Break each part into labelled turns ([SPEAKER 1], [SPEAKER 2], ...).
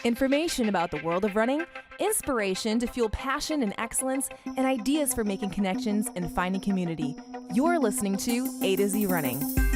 [SPEAKER 1] Information about the world of running, inspiration to fuel passion and excellence, and ideas for making connections and finding community. You're listening to AtoZrunning.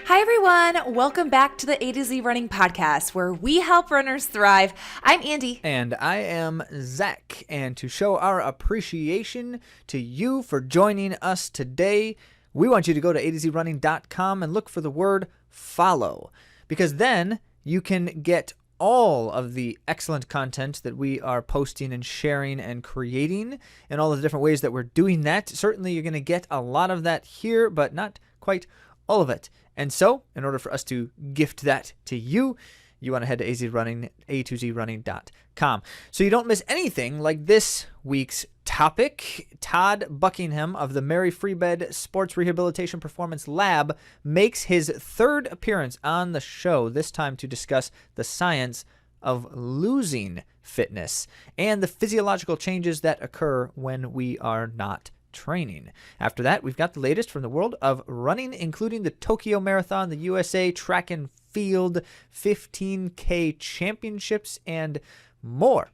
[SPEAKER 1] Hi, everyone. Welcome back to the AtoZrunning podcast, where we help runners thrive. I'm Andy.
[SPEAKER 2] And I am Zach. And to show our appreciation to you for joining us today, we want you to go to AtoZrunning.com and look for the word follow, because then you can get all of the excellent content that we are posting and sharing and creating, and all of the different ways that we're doing that. Certainly, you're going to get a lot of that here, but not quite all of it. And so, in order for us to gift that to you, you want to head to AtoZrunning.com. So you don't miss anything like this week's topic. Todd Buckingham of the Mary Free Bed Sports Rehabilitation Performance Lab makes his third appearance on the show, this time to discuss the science of losing fitness and the physiological changes that occur when we are not training. After that, we've got the latest from the world of running, including the Tokyo Marathon, the USA Track and Field 15K Championships, and more.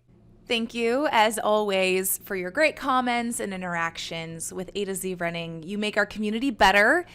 [SPEAKER 1] Thank you, as always, for your great comments and interactions with AtoZrunning. You make our community better,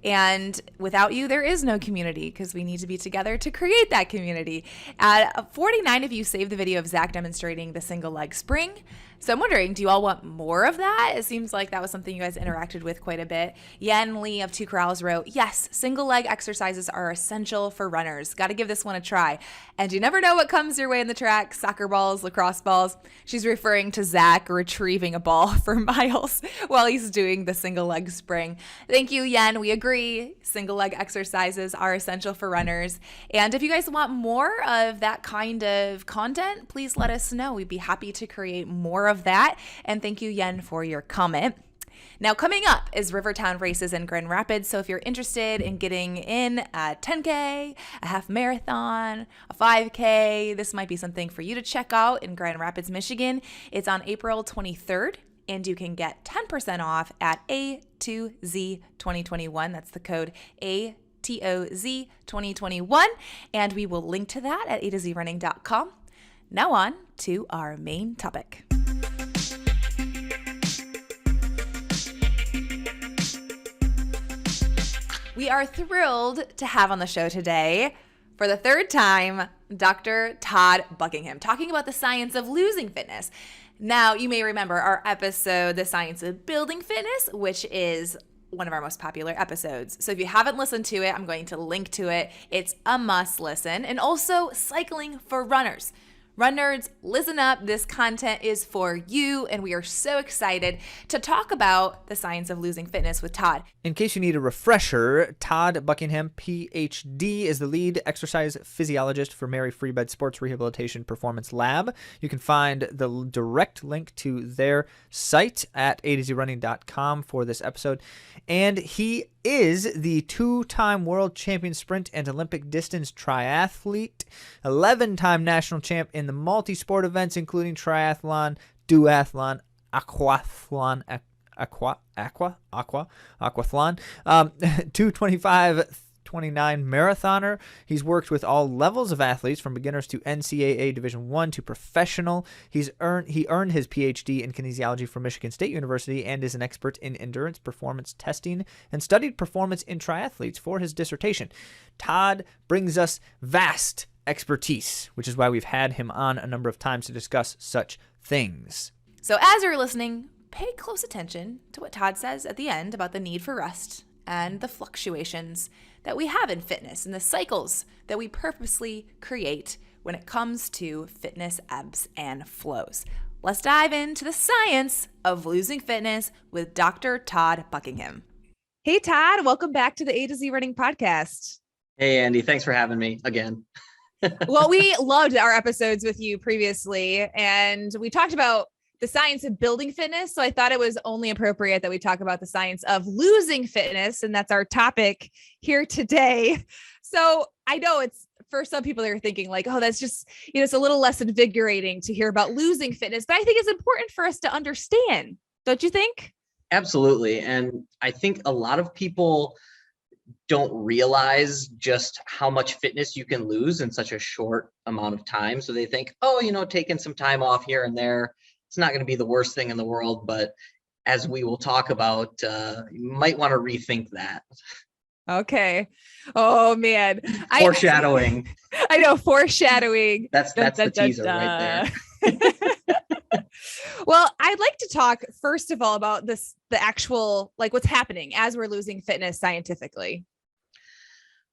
[SPEAKER 1] and without you, there is no community, because we need to be together to create that community. 49 of you saved the video of Zach demonstrating the single leg spring. So I'm wondering, do you all want more of that? It seems like that was something you guys interacted with quite a bit. Yen Lee of Two Corrals wrote, yes, single leg exercises are essential for runners. Got to give this one a try. And you never know what comes your way in the track, soccer balls, lacrosse balls. She's referring to Zach retrieving a ball for miles while he's doing the single leg spring. Thank you, Yen. We agree. Single leg exercises are essential for runners. And if you guys want more of that kind of content, please let us know. We'd be happy to create more of that. And thank you, Yen, for your comment. Now, coming up is Rivertown races in Grand Rapids. So if you're interested in getting in a 10K, a half marathon, a 5K, this might be something for you to check out in Grand Rapids, Michigan. It's on April 23rd, and you can get 10% off at A2Z 2021. That's the code ATOZ 2021. And we will link to that at AtoZrunning.com. Now on to our main topic. We are thrilled to have on the show today, for the third time, Dr. Todd Buckingham, talking about the science of losing fitness. Now, you may remember our episode, The Science of Building Fitness, which is one of our most popular episodes. So if you haven't listened to it, I'm going to link to it. It's a must listen. And also Cycling for Runners. Run nerds, listen up. This content is for you, and we are so excited to talk about the science of losing fitness with Todd.
[SPEAKER 2] In case you need a refresher, Todd Buckingham, Ph.D, is the lead exercise physiologist for Mary Free Bed Sports Rehabilitation Performance Lab. You can find the direct link to their site at AtoZrunning.com for this episode. And he is the two-time world champion sprint and Olympic distance triathlete, 11-time national champ in the multi-sport events, including triathlon, duathlon, aquathlon, 225-29 marathoner. He's worked with all levels of athletes, from beginners to NCAA Division I to professional. He earned his Ph.D. in kinesiology from Michigan State University and is an expert in endurance performance testing and studied performance in triathletes for his dissertation. Todd brings us vast expertise, which is why we've had him on a number of times to discuss such things.
[SPEAKER 1] So as you're listening, pay close attention to what Todd says at the end about the need for rest and the fluctuations that we have in fitness and the cycles that we purposely create when it comes to fitness ebbs and flows. Let's dive into the science of losing fitness with Dr. Todd Buckingham. Hey, Todd, welcome back to the AtoZrunning podcast.
[SPEAKER 3] Hey, Andy, thanks for having me again.
[SPEAKER 1] Well, we loved our episodes with you previously, and we talked about the science of building fitness. So I thought it was only appropriate that we talk about the science of losing fitness. And that's our topic here today. So I know it's for some people they're thinking like, oh, that's just, it's a little less invigorating to hear about losing fitness, but I think it's important for us to understand. Don't you think?
[SPEAKER 3] Absolutely. And I think a lot of people don't realize just how much fitness you can lose in such a short amount of time. So they think, oh, taking some time off here and there, it's not going to be the worst thing in the world. But as we will talk about, you might want to rethink that.
[SPEAKER 1] Okay. Oh man.
[SPEAKER 3] Foreshadowing.
[SPEAKER 1] I know, foreshadowing.
[SPEAKER 3] That's the teaser right there.
[SPEAKER 1] Well, I'd like to talk first of all about the actual, like what's happening as we're losing fitness scientifically.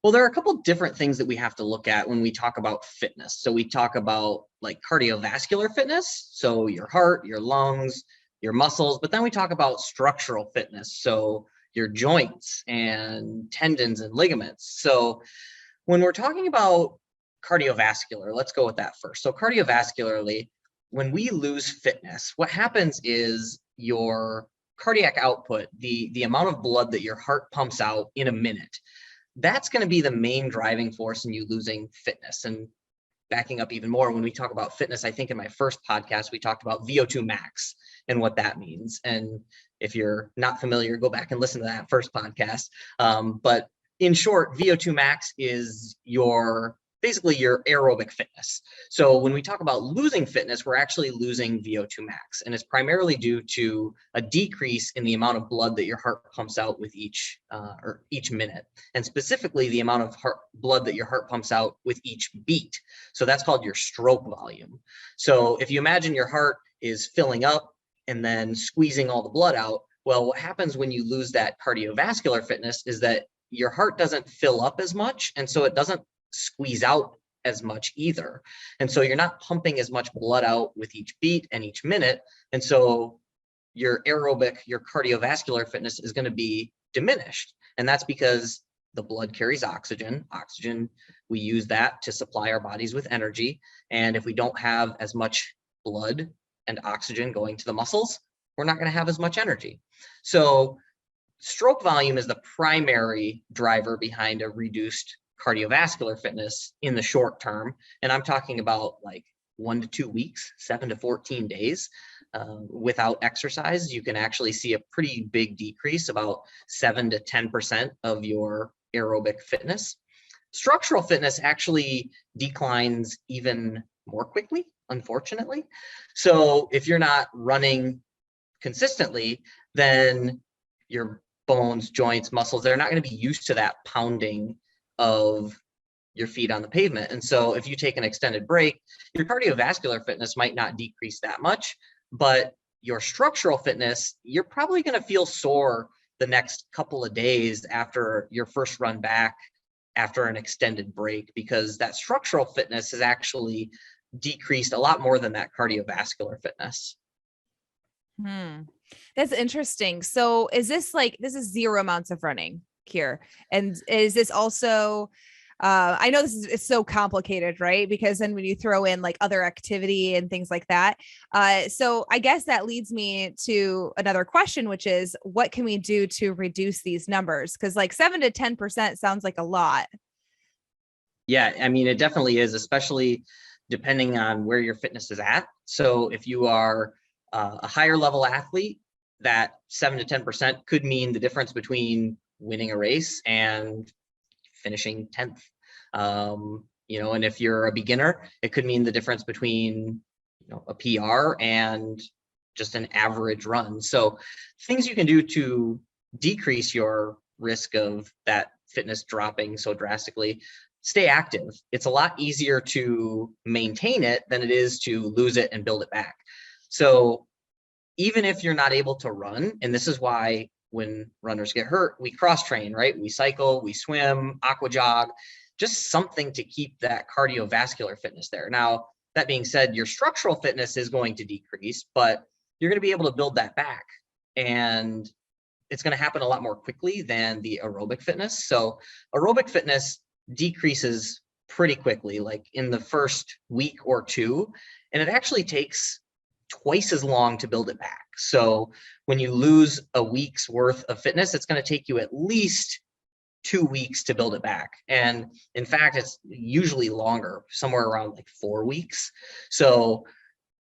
[SPEAKER 3] Well, there are a couple different things that we have to look at when we talk about fitness. So we talk about like cardiovascular fitness, so your heart, your lungs, your muscles, but then we talk about structural fitness, so your joints and tendons and ligaments. So when we're talking about cardiovascular, let's go with that first. So cardiovascularly, when we lose fitness, what happens is your cardiac output, the amount of blood that your heart pumps out in a minute, that's going to be the main driving force in you losing fitness. And backing up even more, when we talk about fitness, I think in my first podcast, we talked about VO2 max and what that means. And if you're not familiar, go back and listen to that first podcast. But in short, VO2 max is basically your aerobic fitness. So when we talk about losing fitness, we're actually losing VO2 max, and it's primarily due to a decrease in the amount of blood that your heart pumps out with each minute, and specifically the amount of blood that your heart pumps out with each beat. So that's called your stroke volume. So if you imagine your heart is filling up and then squeezing all the blood out, well, what happens when you lose that cardiovascular fitness is that your heart doesn't fill up as much, and so it doesn't squeeze out as much either. And so you're not pumping as much blood out with each beat and each minute. And so your aerobic, your cardiovascular fitness is going to be diminished. And that's because the blood carries oxygen. Oxygen, we use that to supply our bodies with energy. And if we don't have as much blood and oxygen going to the muscles, we're not going to have as much energy. So stroke volume is the primary driver behind a reduced cardiovascular fitness in the short term. And I'm talking about like 1 to 2 weeks, 7 to 14 days. Without exercise, you can actually see a pretty big decrease, about 7 to 10% of your aerobic fitness. Structural fitness actually declines even more quickly, unfortunately. So if you're not running consistently, then your bones, joints, muscles, they're not going to be used to that pounding of your feet on the pavement. And so if you take an extended break, your cardiovascular fitness might not decrease that much, but your structural fitness, you're probably going to feel sore the next couple of days after your first run back after an extended break, because that structural fitness is actually decreased a lot more than that cardiovascular fitness.
[SPEAKER 1] That's interesting. So is this this is 0 amounts of running here? And is this also, I know it's so complicated, right? Because then when you throw in like other activity and things like that. So I guess that leads me to another question, which is what can we do to reduce these numbers? Because like 7 to 10% sounds like a lot.
[SPEAKER 3] Yeah, I mean, it definitely is, especially depending on where your fitness is at. So if you are a higher level athlete, that 7 to 10% could mean the difference between winning a race and finishing 10th. And if you're a beginner, it could mean the difference between a PR and just an average run. So things you can do to decrease your risk of that fitness dropping so drastically: stay active. It's a lot easier to maintain it than it is to lose it and build it back. So even if you're not able to run, and this is why when runners get hurt, we cross train, right? We cycle, we swim, aqua jog, just something to keep that cardiovascular fitness there. Now, that being said, your structural fitness is going to decrease, but you're going to be able to build that back. And it's going to happen a lot more quickly than the aerobic fitness. So aerobic fitness decreases pretty quickly, like in the first week or two, and it actually takes twice as long to build it back. So when you lose a week's worth of fitness, it's going to take you at least 2 weeks to build it back. And in fact, it's usually longer, somewhere around like 4 weeks. So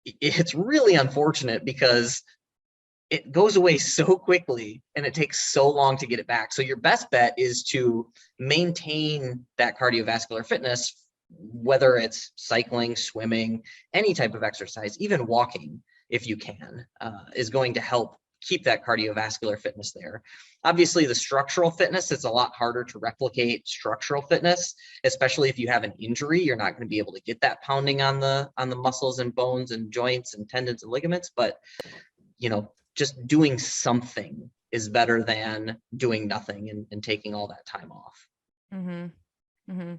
[SPEAKER 3] it's really unfortunate because it goes away so quickly and it takes so long to get it back. So your best bet is to maintain that cardiovascular fitness, whether it's cycling, swimming, any type of exercise, even walking, if you can, is going to help keep that cardiovascular fitness there. Obviously, the structural fitness, it's a lot harder to replicate structural fitness, especially if you have an injury. You're not going to be able to get that pounding on the muscles and bones and joints and tendons and ligaments. But, you know, just doing something is better than doing nothing and taking all that time off.
[SPEAKER 1] Mm-hmm. Mm-hmm.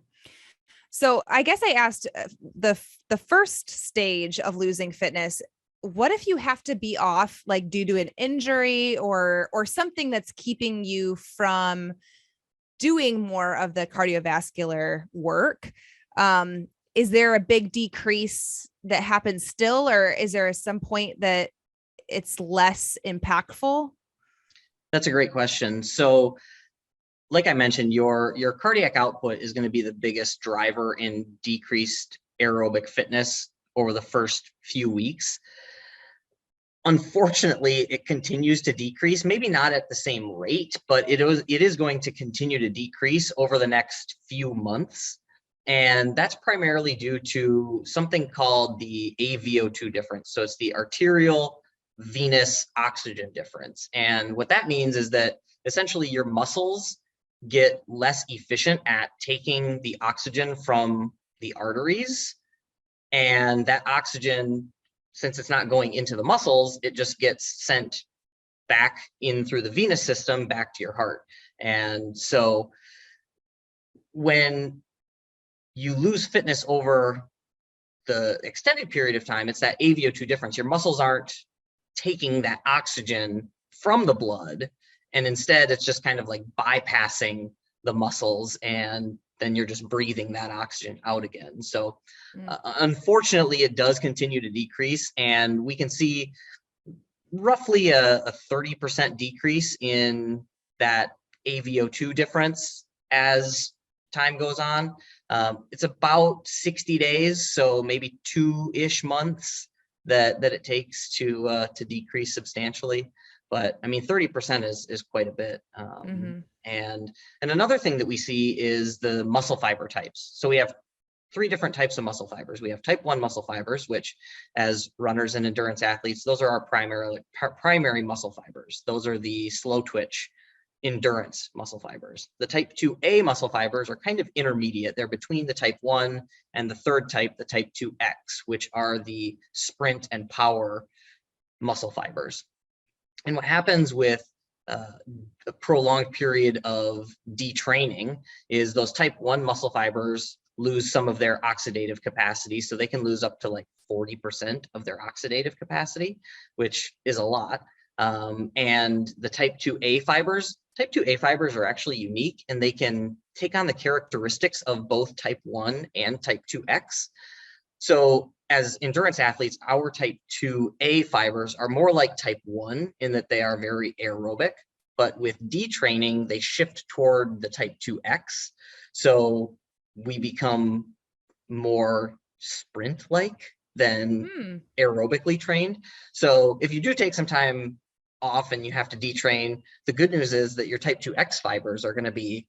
[SPEAKER 1] So I guess I asked the first stage of losing fitness, what if you have to be off like due to an injury or something that's keeping you from doing more of the cardiovascular work? Is there a big decrease that happens still, or is there some point that it's less impactful?
[SPEAKER 3] That's a great question. So like I mentioned, your cardiac output is going to be the biggest driver in decreased aerobic fitness over the first few weeks. Unfortunately, it continues to decrease, maybe not at the same rate, but it is going to continue to decrease over the next few months. And that's primarily due to something called the Avo2 difference. So it's the arterial venous oxygen difference. And what that means is that essentially your muscles get less efficient at taking the oxygen from the arteries. And that oxygen, since it's not going into the muscles, it just gets sent back in through the venous system back to your heart. And so when you lose fitness over the extended period of time, it's that Avo2 difference. Your muscles aren't taking that oxygen from the blood, and instead it's just kind of like bypassing the muscles, and then you're just breathing that oxygen out again. So unfortunately, it does continue to decrease, and we can see roughly a 30% decrease in that Avo2 difference as time goes on. It's about 60 days, so maybe 2-ish months that it takes to decrease substantially. But I mean, 30% is quite a bit. And another thing that we see is the muscle fiber types. So we have 3 different types of muscle fibers. We have type 1 muscle fibers, which as runners and endurance athletes, those are our primary muscle fibers. Those are the slow twitch endurance muscle fibers. The type 2A muscle fibers are kind of intermediate. They're between the type 1 and the third type, the type 2X, which are the sprint and power muscle fibers. And what happens with a prolonged period of detraining is those type 1 muscle fibers lose some of their oxidative capacity. So they can lose up to like 40% of their oxidative capacity, which is a lot. And the type 2A fibers are actually unique, and they can take on the characteristics of both type 1 and type 2X. So as endurance athletes, our type 2A fibers are more like type 1 in that they are very aerobic, but with detraining, they shift toward the type 2X. So we become more sprint-like than aerobically trained. So if you do take some time off and you have to detrain, the good news is that your type 2X fibers are going to be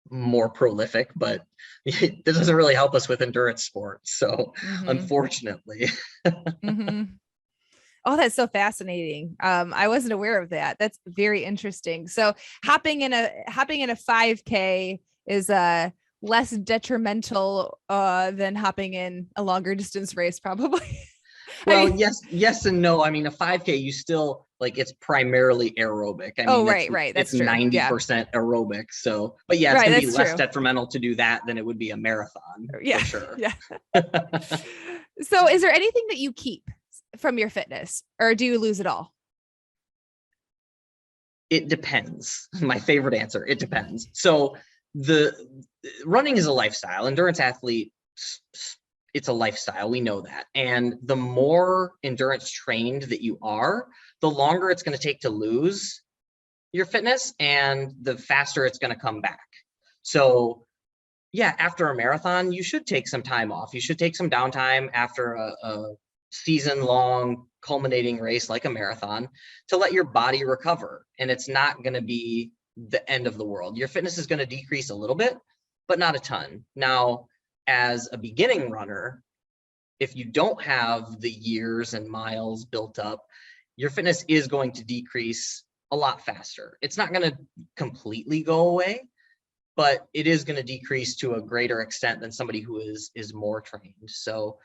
[SPEAKER 3] more prolific, but this doesn't really help us with endurance sports. So unfortunately.
[SPEAKER 1] Oh, that's so fascinating. I wasn't aware of that. That's very interesting. So hopping in a 5K is less detrimental than hopping in a longer distance race, probably.
[SPEAKER 3] Well, yes and no. I mean, a 5K, you still like, it's primarily aerobic. I mean,
[SPEAKER 1] right. That's
[SPEAKER 3] it's
[SPEAKER 1] true.
[SPEAKER 3] 90% aerobic. So, but yeah, it's going to be less detrimental to do that than it would be a marathon.
[SPEAKER 1] Yeah,
[SPEAKER 3] for sure.
[SPEAKER 1] Yeah. So, is there anything that you keep from your fitness, or do you lose it all?
[SPEAKER 3] It depends. My favorite answer. It depends. So, the running is a lifestyle. Endurance athlete, it's a lifestyle. We know that. And the more endurance trained that you are, the longer it's going to take to lose your fitness and the faster it's going to come back. So yeah, after a marathon, you should take some time off. You should take some downtime after a season-long culminating race like a marathon to let your body recover. And it's not going to be the end of the world. Your fitness is going to decrease a little bit, but not a ton. Now, as a beginning runner, if you don't have the years and miles built up, your fitness is going to decrease a lot faster. It's not going to completely go away, but it is going to decrease to a greater extent than somebody who is more trained. So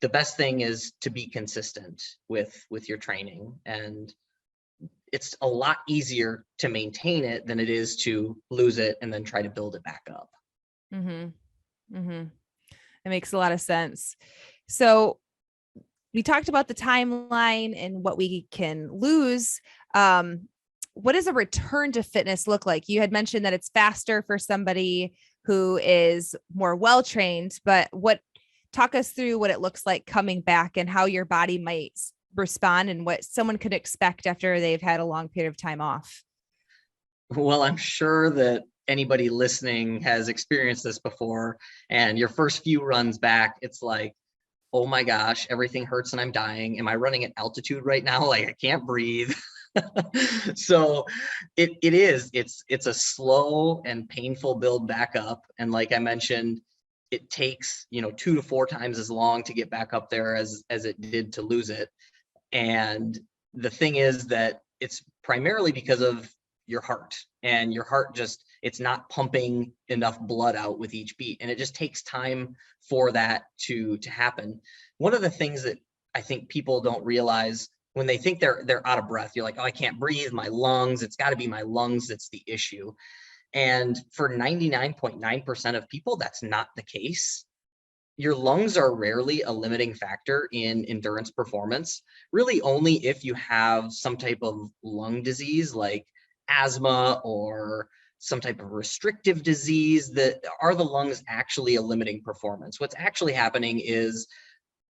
[SPEAKER 3] the best thing is to be consistent with your training, and it's a lot easier to maintain it than it is to lose it and then try to build it back up.
[SPEAKER 1] It makes a lot of sense. So we talked about the timeline and what we can lose. What does a return to fitness look like? You had mentioned that it's faster for somebody who is more well-trained, but talk us through what it looks like coming back and how your body might respond and what someone could expect after they've had a long period of time off.
[SPEAKER 3] Well, I'm sure that anybody listening has experienced this before, and your first few runs back, it's like, oh my gosh, everything hurts and I'm dying. Am I running at altitude right now? Like I can't breathe. So it's a slow and painful build back up. And like I mentioned, it takes, 2 to 4 times as long to get back up there as it did to lose it. And the thing is that it's primarily because of your heart, and your heart it's not pumping enough blood out with each beat. And it just takes time for that to happen. One of the things that I think people don't realize when they think they're out of breath, you're like, oh, I can't breathe, my lungs, it's got to be my lungs that's the issue. And for 99.9% of people, that's not the case. Your lungs are rarely a limiting factor in endurance performance, really only if you have some type of lung disease like asthma or some type of restrictive disease that are the lungs actually a limiting performance. What's actually happening is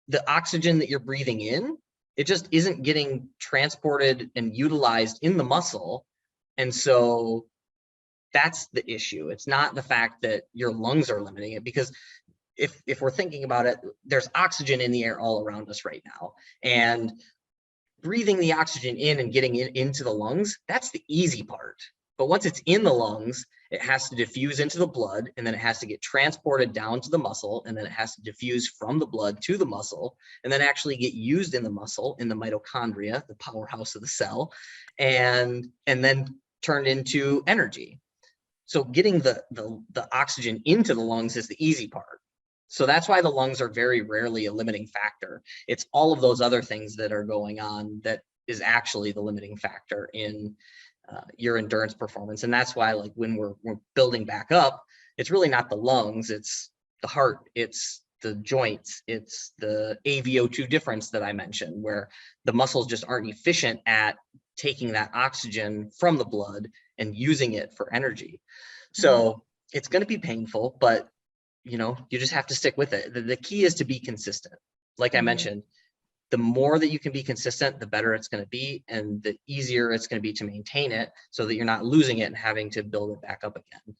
[SPEAKER 3] the oxygen that you're breathing in, it just isn't getting transported and utilized in the muscle. And so that's the issue. It's not the fact that your lungs are limiting it, because if we're thinking about it, there's oxygen in the air all around us right now. And breathing the oxygen in and getting it into the lungs, that's the easy part. But once it's in the lungs, it has to diffuse into the blood, and then it has to get transported down to the muscle, and then it has to diffuse from the blood to the muscle, and then actually get used in the muscle, in the mitochondria, the powerhouse of the cell, and then turned into energy. So getting the oxygen into the lungs is the easy part. So that's why the lungs are very rarely a limiting factor. It's all of those other things that are going on that is actually the limiting factor in your endurance performance. And that's why, like, when we're building back up, it's really not the lungs, it's the heart, it's the joints, it's the Avo2 difference that I mentioned, where the muscles just aren't efficient at taking that oxygen from the blood and using it for energy. So it's going to be painful, but you just have to stick with it. The key is to be consistent. Like I mentioned, the more that you can be consistent, the better it's going to be, and the easier it's going to be to maintain it so that you're not losing it and having to build it back up again.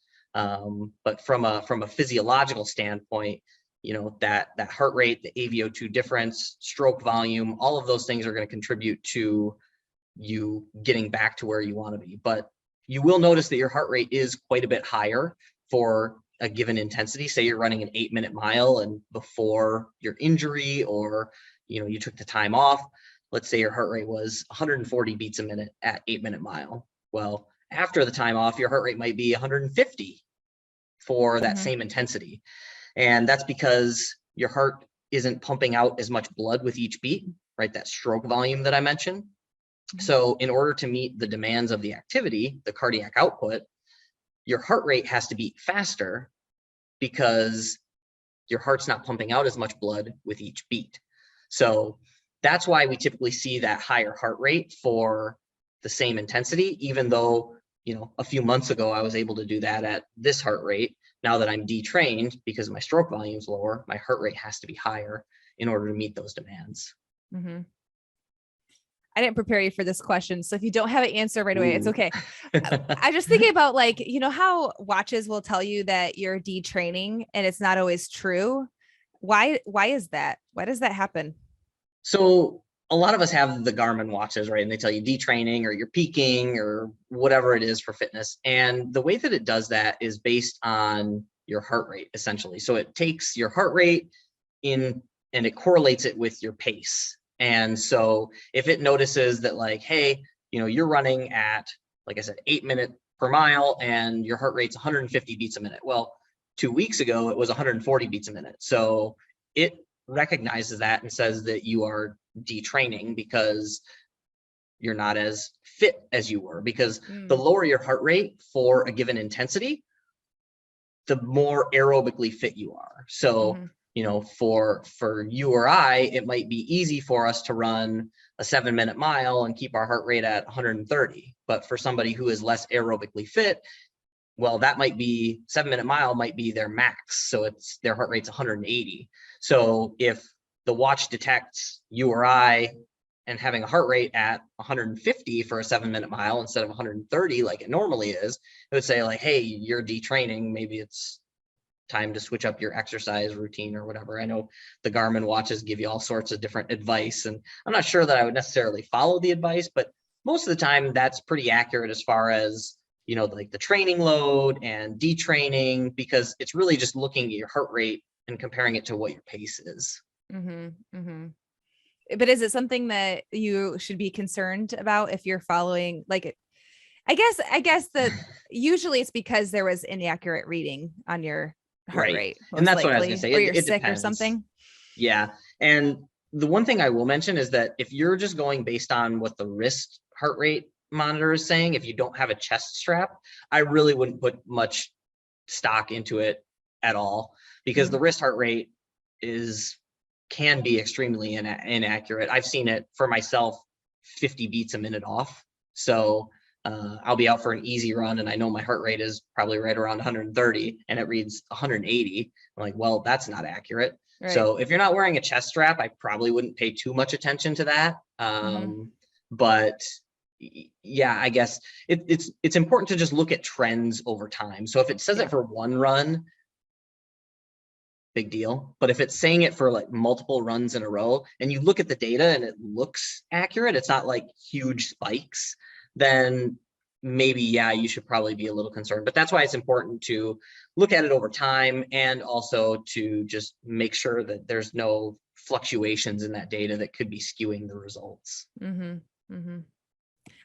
[SPEAKER 3] But from a physiological standpoint, that heart rate, the Avo2 difference, stroke volume, all of those things are going to contribute to you getting back to where you want to be. But you will notice that your heart rate is quite a bit higher for a given intensity. Say you're running an 8-minute mile, and before your injury, or you took the time off, let's say your heart rate was 140 beats a minute at 8-minute mile. Well, after the time off, your heart rate might be 150 for that same intensity. And that's because your heart isn't pumping out as much blood with each beat, right? That stroke volume that I mentioned. So in order to meet the demands of the activity, the cardiac output, your heart rate has to beat faster because your heart's not pumping out as much blood with each beat. So that's why we typically see that higher heart rate for the same intensity, even though, a few months ago, I was able to do that at this heart rate. Now that I'm detrained because my stroke volume is lower, my heart rate has to be higher in order to meet those demands.
[SPEAKER 1] I didn't prepare you for this question. So if you don't have an answer right away, it's
[SPEAKER 3] Ooh.
[SPEAKER 1] okay. I just thinking about like, you know, how watches will tell you that you're detraining and it's not always true. Why is that? Why does that happen?
[SPEAKER 3] So a lot of us have the Garmin watches, right? And they tell you detraining or you're peaking or whatever it is for fitness. And the way that it does that is based on your heart rate, essentially. So it takes your heart rate in and it correlates it with your pace. And so if it notices that like, hey, you know, you're running at, like I said, 8 minutes per mile and your heart rate's 150 beats a minute. Well, 2 weeks ago, it was 140 beats a minute. So it recognizes that and says that you are detraining because you're not as fit as you were, because the lower your heart rate for a given intensity, the more aerobically fit you are. So, you know, for you or I, it might be easy for us to run a 7-minute mile and keep our heart rate at 130. But for somebody who is less aerobically fit, well, that might be 7-minute mile might be their max. So it's their heart rate's 180. So if the watch detects you or I and having a heart rate at 150 for a 7-minute mile instead of 130 like it normally is, it would say like, hey, you're detraining. Maybe it's time to switch up your exercise routine or whatever. I know the Garmin watches give you all sorts of different advice, and I'm not sure that I would necessarily follow the advice, but most of the time that's pretty accurate as far as, you know, like the training load and detraining, because it's really just looking at your heart rate and comparing it to what your pace is.
[SPEAKER 1] But is it something that you should be concerned about if you're following, like, I guess that usually it's because there was inaccurate reading on your heart
[SPEAKER 3] Right.
[SPEAKER 1] rate,
[SPEAKER 3] And
[SPEAKER 1] most
[SPEAKER 3] that's what I was
[SPEAKER 1] likely,
[SPEAKER 3] going to say.
[SPEAKER 1] or you're
[SPEAKER 3] It
[SPEAKER 1] sick or
[SPEAKER 3] depends.
[SPEAKER 1] something.
[SPEAKER 3] Yeah. And the one thing I will mention is that if you're just going based on what the wrist heart rate monitor is saying, if you don't have a chest strap, I really wouldn't put much stock into it at all, because the wrist heart rate can be extremely inaccurate. I've seen it for myself, 50 beats a minute off. So I'll be out for an easy run and I know my heart rate is probably right around 130 and it reads 180. I'm like, well, that's not accurate. Right. So if you're not wearing a chest strap, I probably wouldn't pay too much attention to that. But yeah, I guess it's important to just look at trends over time. So if it says it for one run, big deal. But if it's saying it for like multiple runs in a row and you look at the data and it looks accurate, it's not like huge spikes, then maybe, yeah, you should probably be a little concerned. But that's why it's important to look at it over time and also to just make sure that there's no fluctuations in that data that could be skewing the results.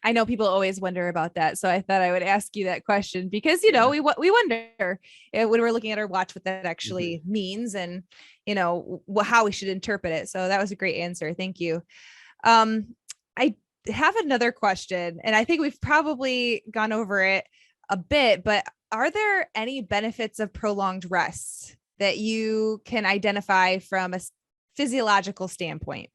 [SPEAKER 1] I know people always wonder about that. So I thought I would ask you that question because, you know, we wonder when we're looking at our watch what that actually means and, you know, how we should interpret it. So that was a great answer. Thank you. I have another question, and I think we've probably gone over it a bit, but are there any benefits of prolonged rest that you can identify from a physiological standpoint?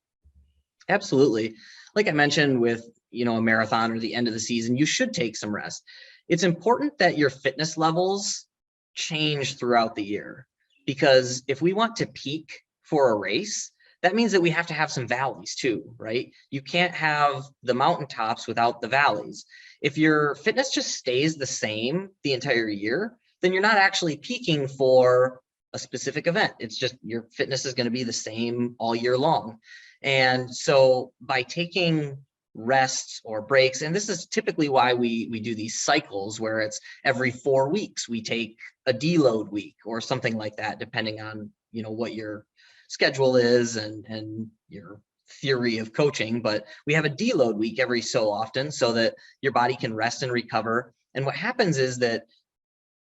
[SPEAKER 3] Absolutely. Like I mentioned with, you know, a marathon or the end of the season, you should take some rest. It's important that your fitness levels change throughout the year, because if we want to peak for a race, that means that we have to have some valleys too, right? You can't have the mountaintops without the valleys. If your fitness just stays the same the entire year, then you're not actually peaking for a specific event. It's just your fitness is going to be the same all year long. And so by taking rests or breaks, and this is typically why we do these cycles where it's every 4 weeks we take a deload week or something like that, depending on, you know, what your schedule is and your theory of coaching. But we have a deload week every so often so that your body can rest and recover. And what happens is that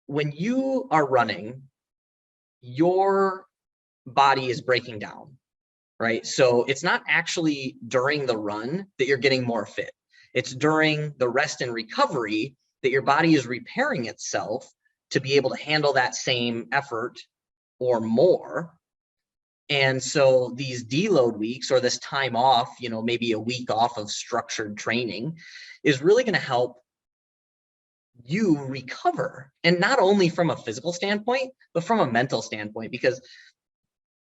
[SPEAKER 3] when you are running, your body is breaking down, right? So it's not actually during the run that you're getting more fit. It's during the rest and recovery that your body is repairing itself to be able to handle that same effort or more. And so these deload weeks or this time off, you know, maybe a week off of structured training is really going to help you recover. And not only from a physical standpoint, but from a mental standpoint, because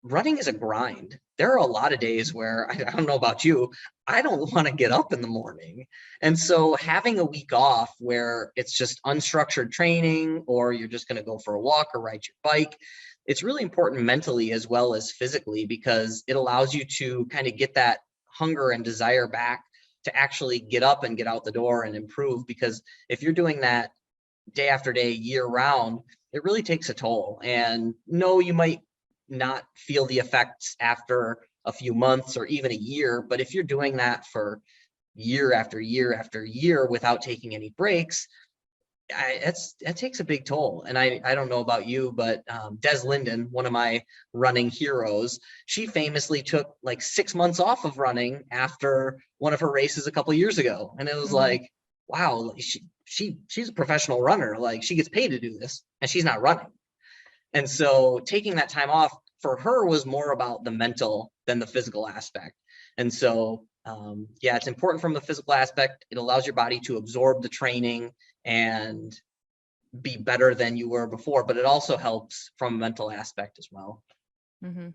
[SPEAKER 3] running is a grind. There are a lot of days where I don't know about you, I don't want to get up in the morning. And so having a week off where it's just unstructured training, or you're just going to go for a walk or ride your bike, it's really important mentally as well as physically, because it allows you to kind of get that hunger and desire back to actually get up and get out the door and improve. Because if you're doing that day after day, year round, it really takes a toll. And no, you might not feel the effects after a few months or even a year, but if you're doing that for year after year after year without taking any breaks, that takes a big toll. And I don't know about you, but Des Linden, one of my running heroes, she famously took like 6 months off of running after one of her races a couple of years ago. And it was like, wow, she's a professional runner. Like, she gets paid to do this and she's not running. And so taking that time off for her was more about the mental than the physical aspect. And so, yeah, it's important from the physical aspect. It allows your body to absorb the training and be better than you were before, but it also helps from a mental aspect as well.
[SPEAKER 1] Mm-hmm.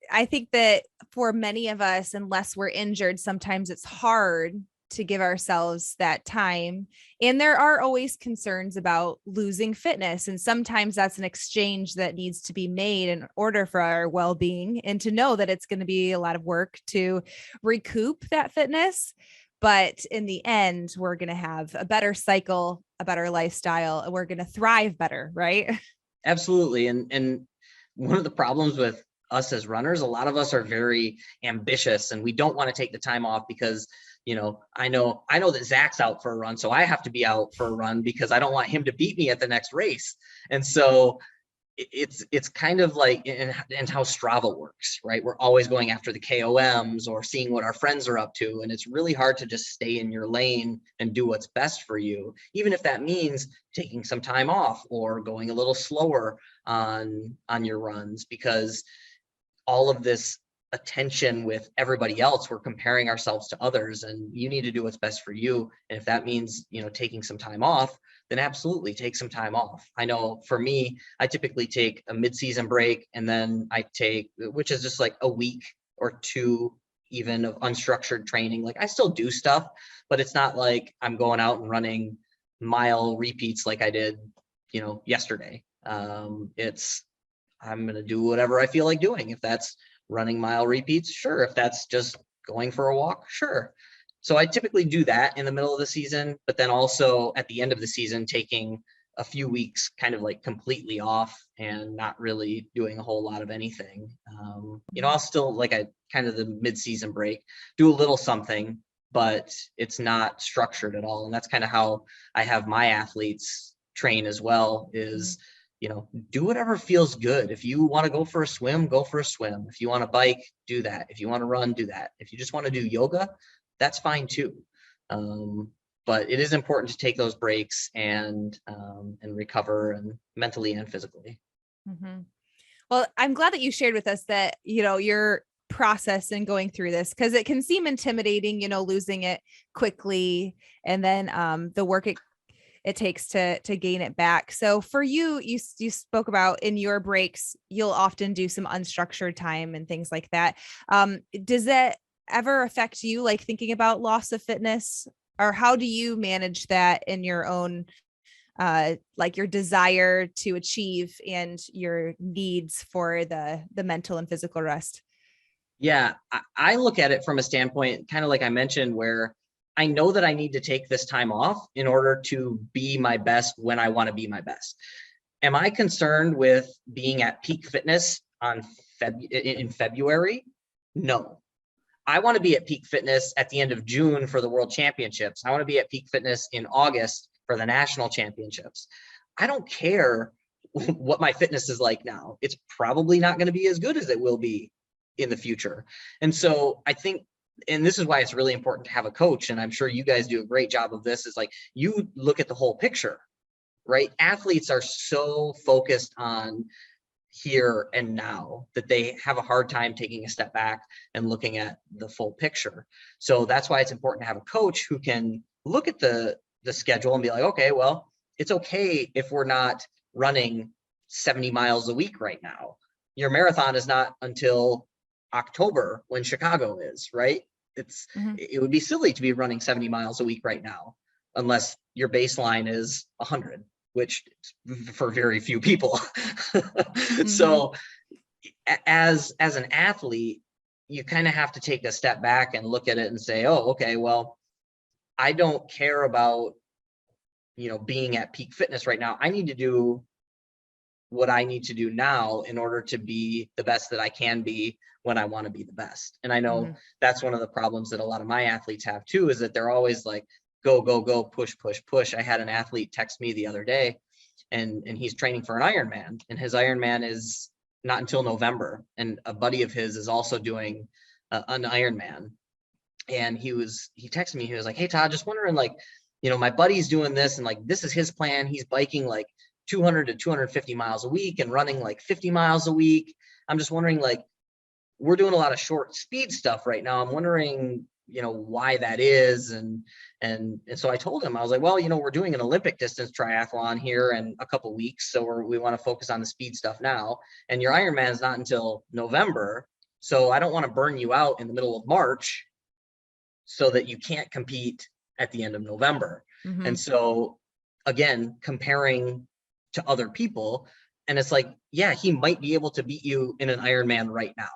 [SPEAKER 1] I think that for many of us, unless we're injured, sometimes it's hard to give ourselves that time. And there are always concerns about losing fitness. And sometimes that's an exchange that needs to be made in order for our well-being, and to know that it's going to be a lot of work to recoup that fitness. But in the end, we're going to have a better cycle, a better lifestyle, and we're going to thrive better, right?
[SPEAKER 3] Absolutely. And one of the problems with us as runners, a lot of us are very ambitious and we don't want to take the time off because, you know that Zach's out for a run, so I have to be out for a run because I don't want him to beat me at the next race. And so it's kind of like and how Strava works, right? We're always going after the KOMs or seeing what our friends are up to. And it's really hard to just stay in your lane and do what's best for you, even if that means taking some time off or going a little slower on your runs, because all of this attention with everybody else, we're comparing ourselves to others, and you need to do what's best for you. And if that means, taking some time off, then absolutely take some time off. I know for me, I typically take a mid-season break, and then I take, which is just like a week or two even of unstructured training. Like, I still do stuff, but it's not like I'm going out and running mile repeats like I did, yesterday. I'm going to do whatever I feel like doing. If that's running mile repeats, sure. If that's just going for a walk, sure. So I typically do that in the middle of the season, but then also at the end of the season, taking a few weeks kind of like completely off and not really doing a whole lot of anything. I'll still, like, I kind of the mid-season break, do a little something, but it's not structured at all. And that's kind of how I have my athletes train as well, is do whatever feels good. If you want to go for a swim, go for a swim. If you want to bike, do that. If you want to run, do that. If you just want to do yoga, that's fine too. But it is important to take those breaks and recover, and mentally and physically.
[SPEAKER 1] Mm-hmm. Well, I'm glad that you shared with us that, your process in going through this, because it can seem intimidating, losing it quickly, and then the work it takes to gain it back. So for you spoke about in your breaks, you'll often do some unstructured time and things like that. Does that ever affect you, like thinking about loss of fitness, or how do you manage that in your own, like your desire to achieve and your needs for the mental and physical rest?
[SPEAKER 3] Yeah, I look at it from a standpoint, kind of like I mentioned, where I know that I need to take this time off in order to be my best when I want to be my best. Am I concerned with being at peak fitness in February? No. I want to be at peak fitness at the end of June for the World Championships. I want to be at peak fitness in August for the National Championships. I don't care what my fitness is like now. It's probably not going to be as good as it will be in the future. And so I think, and this is why it's really important to have a coach, and I'm sure you guys do a great job of this, is like, you look at the whole picture, right? Athletes are so focused on here and now that they have a hard time taking a step back and looking at the full picture. So that's why it's important to have a coach who can look at the schedule and be like, okay, well, it's okay if we're not running 70 miles a week right now. your marathon is not until October when Chicago is, right? It would be silly to be running 70 miles a week right now, unless your baseline is 100, which for very few people. So as an athlete, you kind of have to take a step back and look at it and say, oh, okay, well, I don't care about, being at peak fitness right now. I need to do what I need to do now in order to be the best that I can be when I want to be the best. And I know that's one of the problems that a lot of my athletes have too, is that they're always like, go, go, go, push, push, push. I had an athlete text me the other day, and he's training for an Ironman, and his Ironman is not until November. And a buddy of his is also doing an Ironman. And he texted me, he was like, hey Todd, just wondering, like, my buddy's doing this, and like, this is his plan. He's biking like 200 to 250 miles a week and running like 50 miles a week. I'm just wondering, like, we're doing a lot of short speed stuff right now. I'm wondering, why that is. And so I told him, I was like, well, we're doing an Olympic distance triathlon here in a couple weeks. So we want to focus on the speed stuff now. And your Ironman is not until November. So I don't want to burn you out in the middle of March so that you can't compete at the end of November. And so again, comparing to other people, and it's like, yeah, he might be able to beat you in an Ironman right now,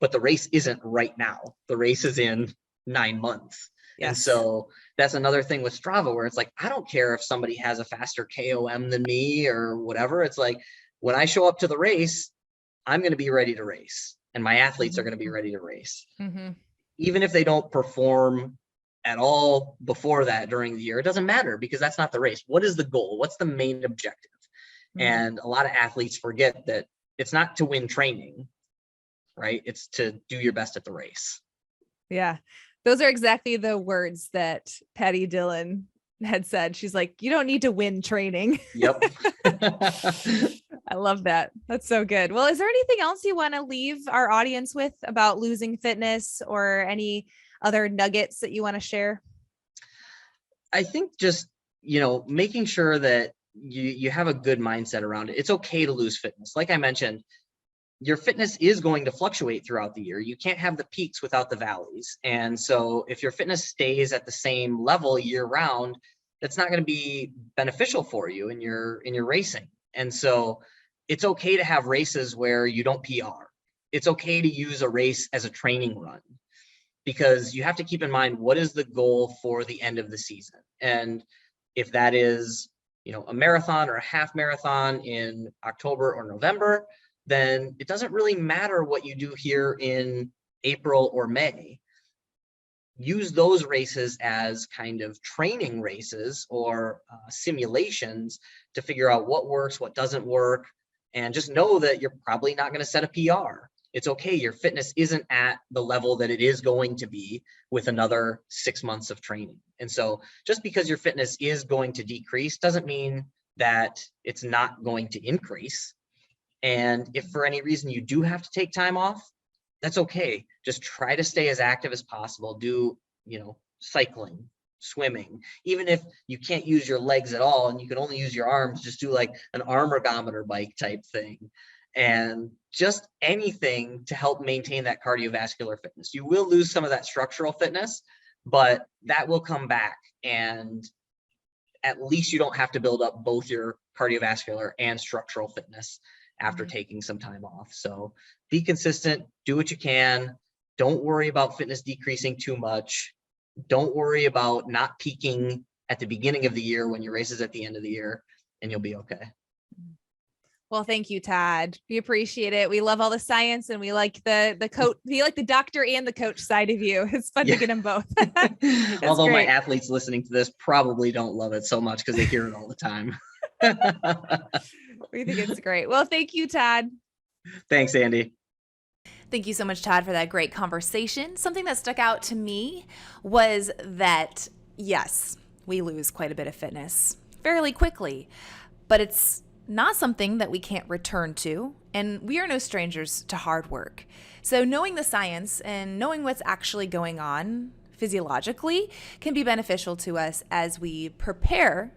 [SPEAKER 3] but the race isn't right now. The race is in 9 months. Yes. And so that's another thing with Strava, where it's like, I don't care if somebody has a faster KOM than me or whatever. It's like, when I show up to the race, I'm going to be ready to race, and my athletes are going to be ready to race. Even if they don't perform at all before that during the year, it doesn't matter, because that's not the race. What is the goal? What's the main objective? And a lot of athletes forget that it's not to win training, right? It's to do your best at the race.
[SPEAKER 4] Yeah. Those are exactly the words that Patty Dillon had said. She's like, you don't need to win training.
[SPEAKER 3] Yep.
[SPEAKER 4] I love that. That's so good. Well, is there anything else you want to leave our audience with about losing fitness, or any other nuggets that you want to share?
[SPEAKER 3] I think just, making sure that you have a good mindset around it. It's okay to lose fitness. Like I mentioned, your fitness is going to fluctuate throughout the year. You can't have the peaks without the valleys. And so if your fitness stays at the same level year round, that's not going to be beneficial for you in your racing. And so it's okay to have races where you don't PR. It's okay to use a race as a training run, because you have to keep in mind, what is the goal for the end of the season? And if that is, a marathon or a half marathon in October or November, then it doesn't really matter what you do here in April or May. Use those races as kind of training races or simulations to figure out what works, what doesn't work, and just know that you're probably not going to set a PR. It's okay. Your fitness isn't at the level that it is going to be with another 6 months of training. And so just because your fitness is going to decrease doesn't mean that it's not going to increase. And if for any reason you do have to take time off, that's okay. Just try to stay as active as possible. Do, cycling, swimming. Even if you can't use your legs at all and you can only use your arms, just do like an arm ergometer bike type thing. And just anything to help maintain that cardiovascular fitness. You will lose some of that structural fitness, but that will come back. And at least you don't have to build up both your cardiovascular and structural fitness after taking some time off. So be consistent, do what you can. Don't worry about fitness decreasing too much. Don't worry about not peaking at the beginning of the year when your race is at the end of the year, and you'll be okay.
[SPEAKER 4] Well, thank you, Todd. We appreciate it. We love all the science, and we like the coach. We like the doctor and the coach side of you. It's fun to get them both.
[SPEAKER 3] Although my athletes listening to this probably don't love it so much because they hear it all the time.
[SPEAKER 4] We think it's great. Well, thank you, Todd.
[SPEAKER 3] Thanks, Andy.
[SPEAKER 1] Thank you so much, Todd, for that great conversation. Something that stuck out to me was that, yes, we lose quite a bit of fitness fairly quickly, but it's not something that we can't return to, and we are no strangers to hard work. So knowing the science and knowing what's actually going on physiologically can be beneficial to us as we prepare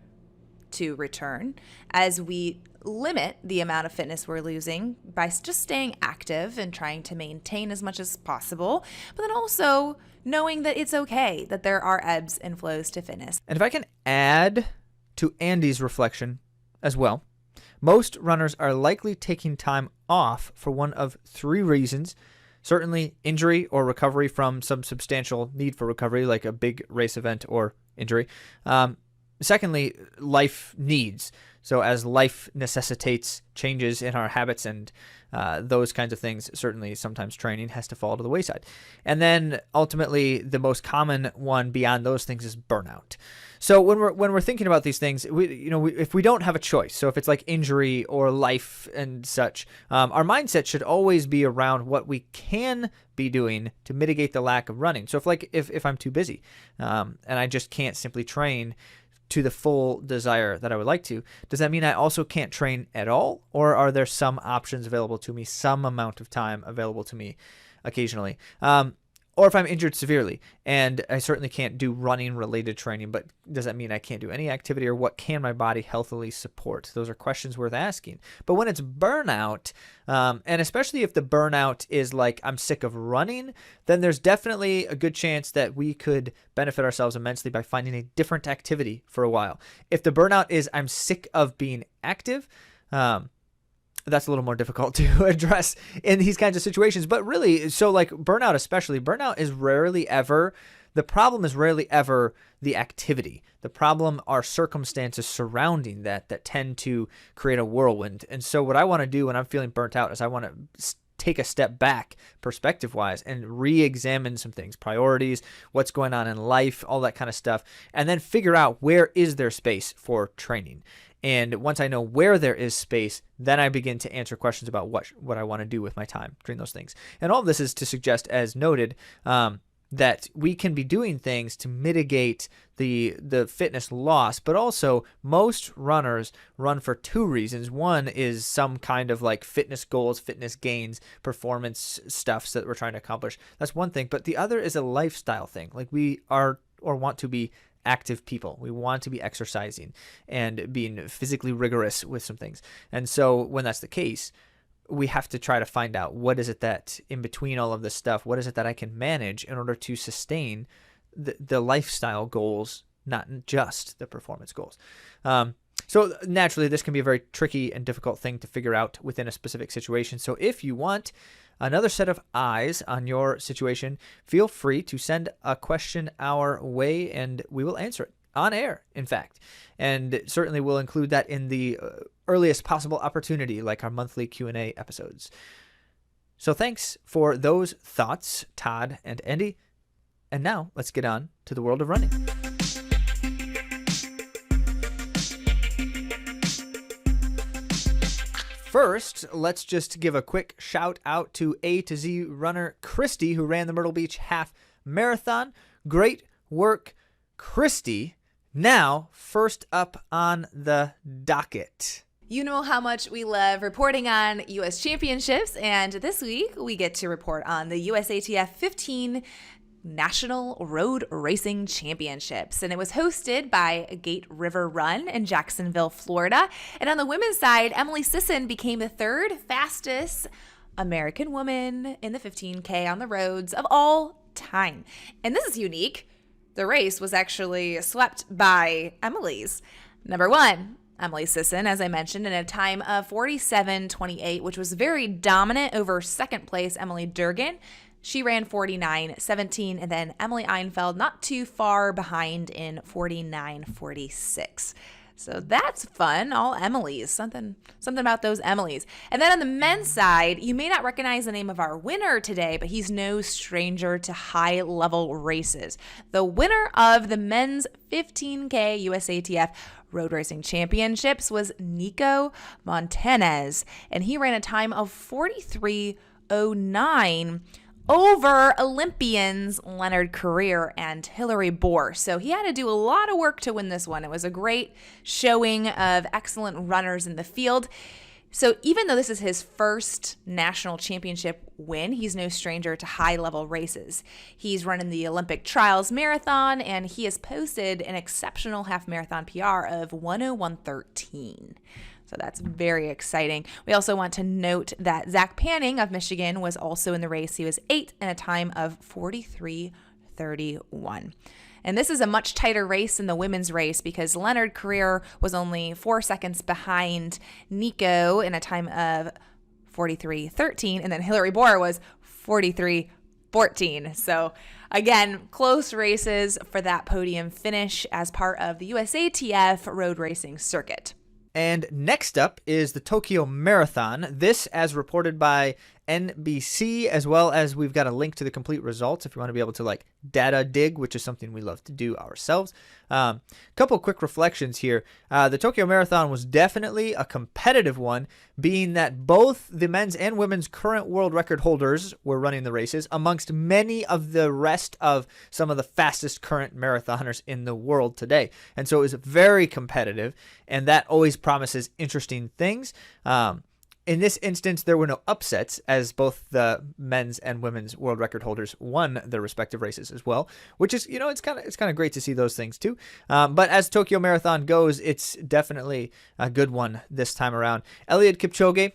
[SPEAKER 1] to return as we limit the amount of fitness we're losing by just staying active and trying to maintain as much as possible, but then also knowing that it's okay that there are ebbs and flows to fitness.
[SPEAKER 2] And if I can add to Andy's reflection as well, most runners are likely taking time off for one of three reasons. Certainly injury or recovery from some substantial need for recovery, like a big race event or injury. Secondly, life needs. So as life necessitates changes in our habits and those kinds of things, certainly sometimes training has to fall to the wayside. And then ultimately, the most common one beyond those things is burnout. So when we're thinking about these things, if we don't have a choice, so if it's like injury or life and such, our mindset should always be around what we can be doing to mitigate the lack of running. So if I'm too busy and I just can't simply train to the full desire that I would like to, does that mean I also can't train at all? Or are there some options available to me, some amount of time available to me occasionally? Or if I'm injured severely and I certainly can't do running related training, but does that mean I can't do any activity, or what can my body healthily support? Those are questions worth asking. But when it's burnout, and especially if the burnout is like I'm sick of running, then there's definitely a good chance that we could benefit ourselves immensely by finding a different activity for a while. If the burnout is I'm sick of being active, that's a little more difficult to address in these kinds of situations. But really, so like burnout especially, burnout is rarely ever, the problem is rarely ever the activity. The problem are circumstances surrounding that tend to create a whirlwind. And so what I want to do when I'm feeling burnt out is I want to take a step back perspective-wise and re-examine some things, priorities, what's going on in life, all that kind of stuff, and then figure out where is there space for training. And once I know where there is space, then I begin to answer questions about what I want to do with my time during those things. And all of this is to suggest, as noted, that we can be doing things to mitigate the fitness loss, but also most runners run for two reasons. One is some kind of like fitness goals, fitness gains, performance stuff that we're trying to accomplish. That's one thing. But the other is a lifestyle thing. Like we are or want to be active people. We want to be exercising and being physically rigorous with some things. And so when that's the case, we have to try to find out what is it that in between all of this stuff, what is it that I can manage in order to sustain the lifestyle goals, not just the performance goals. So naturally, this can be a very tricky and difficult thing to figure out within a specific situation. So if you want another set of eyes on your situation, feel free to send a question our way and we will answer it on air, in fact. And certainly we'll include that in the earliest possible opportunity, like our monthly Q&A episodes. So thanks for those thoughts, Todd and Andy. And now let's get on to the world of running. First, let's just give a quick shout out to A to Z runner Christy, who ran the Myrtle Beach Half Marathon. Great work, Christy. Now, first up on the docket.
[SPEAKER 1] You know how much we love reporting on U.S. championships, and this week we get to report on the USATF 15 National Road Racing Championships, and it was hosted by Gate River Run in Jacksonville, Florida. And on the women's side, Emily Sisson became the third fastest American woman in the 15K on the roads of all time. And this is unique. The race was actually swept by Emily's. Number one, Emily Sisson, as I mentioned, in a time of 47:28, which was very dominant over second place Emily Durgan. She ran 49:17, and then Emily Einfeld not too far behind in 49:46. So that's fun. All Emily's. Something about those Emily's. And then on the men's side, you may not recognize the name of our winner today, but he's no stranger to high-level races. The winner of the men's 15K USATF Road Racing Championships was Nico Montenez, and he ran a time of 43:09 over Olympians Leonard Career and Hillary Bohr. So he had to do a lot of work to win this one. It was a great showing of excellent runners in the field. So even though this is his first national championship win, he's no stranger to high-level races. He's running the Olympic Trials Marathon, and he has posted an exceptional half-marathon PR of 1:01:13. So that's very exciting. We also want to note that Zach Panning of Michigan was also in the race. He was 8th in a time of 43:31. And this is a much tighter race than the women's race because Leonard Career was only 4 seconds behind Nico in a time of 43:13, and then Hillary Bohr was 43:14. So again, close races for that podium finish as part of the USATF road racing circuit.
[SPEAKER 2] And next up is the Tokyo Marathon. This, as reported by NBC, as well as we've got a link to the complete results if you want to be able to like data dig, which is something we love to do ourselves. Couple quick reflections here. The Tokyo Marathon was definitely a competitive one, being that both the men's and women's current world record holders were running the races amongst many of the rest of some of the fastest current marathoners in the world today. And so it was very competitive, and that always promises interesting things. In this instance, there were no upsets, as both the men's and women's world record holders won their respective races as well, which is, it's kind of great to see those things too. But as Tokyo Marathon goes, it's definitely a good one this time around. Eliud Kipchoge,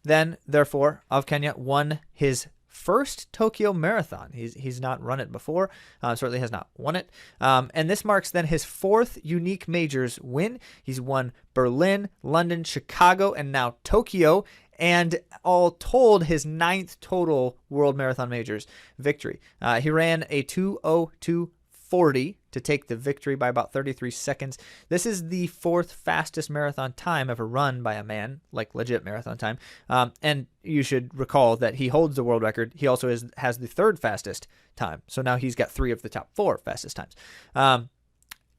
[SPEAKER 2] then, therefore, of Kenya, won his first Tokyo Marathon. He's not run it before, certainly has not won it. And this marks then his 4th unique majors win. He's won Berlin, London, Chicago, and now Tokyo, and all told his 9th total World Marathon Majors victory. He ran a 2:02:40 to take the victory by about 33 seconds. This is the 4th fastest marathon time ever run by a man, like legit marathon time. And you should recall that he holds the world record. He also has the 3rd fastest time. So now he's got 3 of the top 4 fastest times.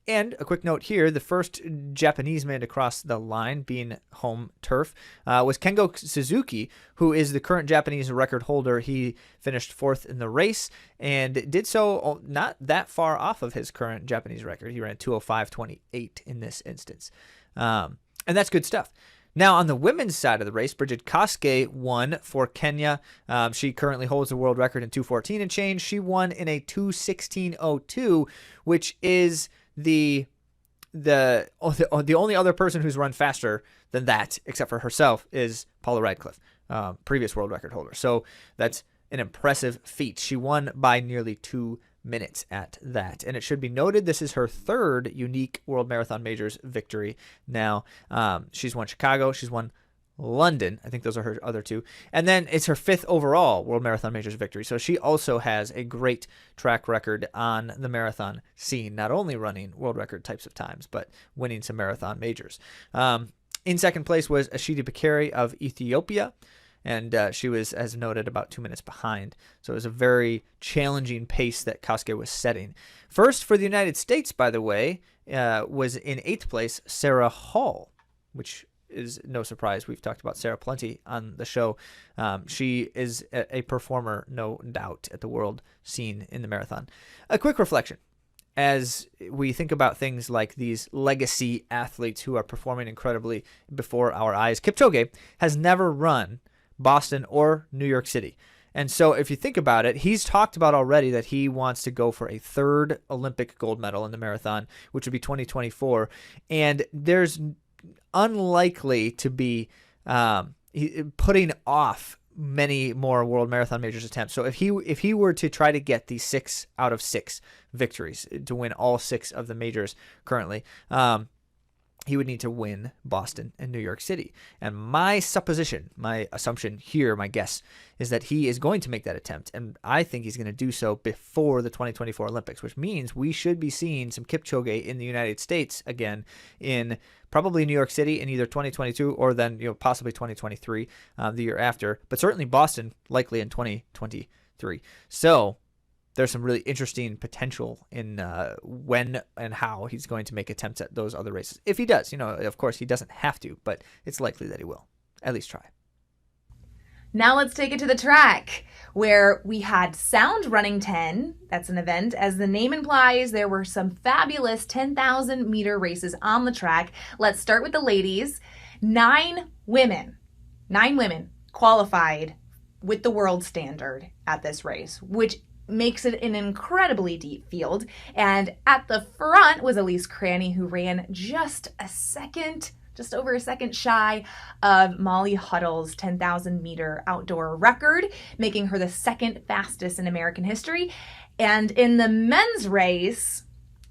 [SPEAKER 2] And a quick note here, the first Japanese man to cross the line, being home turf, was Kengo Suzuki, who is the current Japanese record holder. He finished 4th in the race and did so not that far off of his current Japanese record. He ran 2:05:28 in this instance. And that's good stuff. Now, on the women's side of the race, Bridget Koskei won for Kenya. She currently holds the world record in 2:14 and change. She won in a 2:16:02, which is the only other person who's run faster than that, except for herself, is Paula Radcliffe, previous world record holder. So that's an impressive feat. She won by nearly 2 minutes at that. And it should be noted, this is her 3rd unique World Marathon Majors victory now. She's won Chicago. She's won London. I think those are her other 2. And then it's her 5th overall World Marathon Majors victory. So she also has a great track record on the marathon scene, not only running world record types of times, but winning some marathon majors. In second place was Ashidi Bakari of Ethiopia. And she was, as noted, about 2 minutes behind. So it was a very challenging pace that Koskei was setting. First for the United States, by the way, was in 8th place, Sarah Hall, which is no surprise. We've talked about Sarah plenty on the show. She is a performer, no doubt, at the world scene in the marathon. A quick reflection. As we think about things like these legacy athletes who are performing incredibly before our eyes, Kipchoge has never run Boston or New York City. And so if you think about it, he's talked about already that he wants to go for a 3rd Olympic gold medal in the marathon, which would be 2024. And there's unlikely to be putting off many more World Marathon Majors attempts. So if he were to try to get the 6 out of 6 victories to win all 6 of the majors currently, he would need to win Boston and New York City. And my supposition, my assumption here, my guess, is that he is going to make that attempt. And I think he's going to do so before the 2024 Olympics, which means we should be seeing some Kipchoge in the United States again in probably New York City in either 2022 or then possibly 2023, the year after. But certainly Boston, likely in 2023. So there's some really interesting potential in when and how he's going to make attempts at those other races. If he does, of course he doesn't have to, but it's likely that he will at least try.
[SPEAKER 1] Now let's take it to the track where we had Sound Running 10. That's an event. As the name implies, there were some fabulous 10,000 meter races on the track. Let's start with the ladies. 9 women 9 women qualified with the world standard at this race, which makes it an incredibly deep field. And at the front was Elise Cranny, who ran just over a second shy of Molly Huddle's 10,000 meter outdoor record, making her the second fastest in American history. And in the men's race,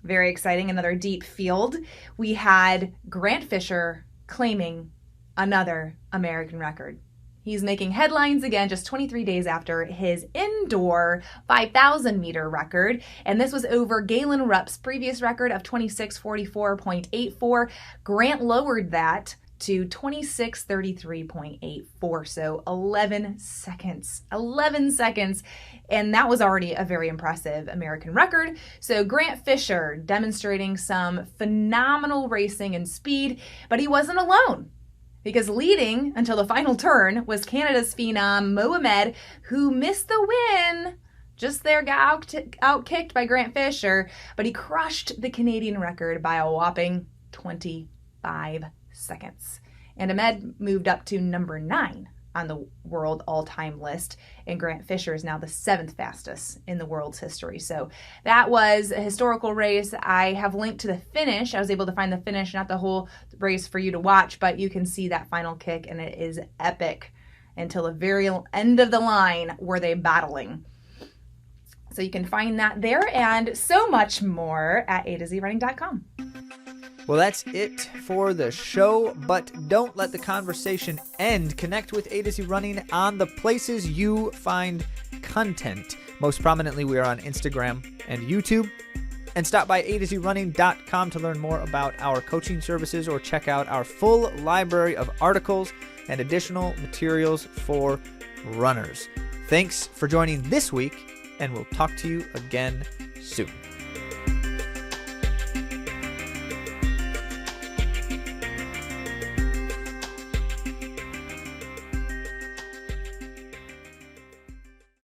[SPEAKER 1] very exciting, another deep field, we had Grant Fisher claiming another American record. He's making headlines again just 23 days after his indoor 5,000 meter record. And this was over Galen Rupp's previous record of 26:44.84. Grant lowered that to 26:33.84. So 11 seconds. 11 seconds. And that was already a very impressive American record. So Grant Fisher demonstrating some phenomenal racing and speed, but he wasn't alone, because leading until the final turn was Canada's phenom Mo Ahmed, who missed the win. Just there got outkicked by Grant Fisher, but he crushed the Canadian record by a whopping 25 seconds. And Ahmed moved up to number 9 on the world all-time list, and Grant Fisher is now the 7th fastest in the world's history. So that was a historical race. I have linked to the finish. I was able to find the finish, not the whole race for you to watch, but you can see that final kick, and it is epic until the very end of the line where they battling. So you can find that there and so much more at AtoZrunning.com.
[SPEAKER 2] Well, that's it for the show, but don't let the conversation end. Connect with A2Z Running on the places you find content. Most prominently, we are on Instagram and YouTube. And stop by AtoZrunning.com to learn more about our coaching services or check out our full library of articles and additional materials for runners. Thanks for joining this week, and we'll talk to you again soon.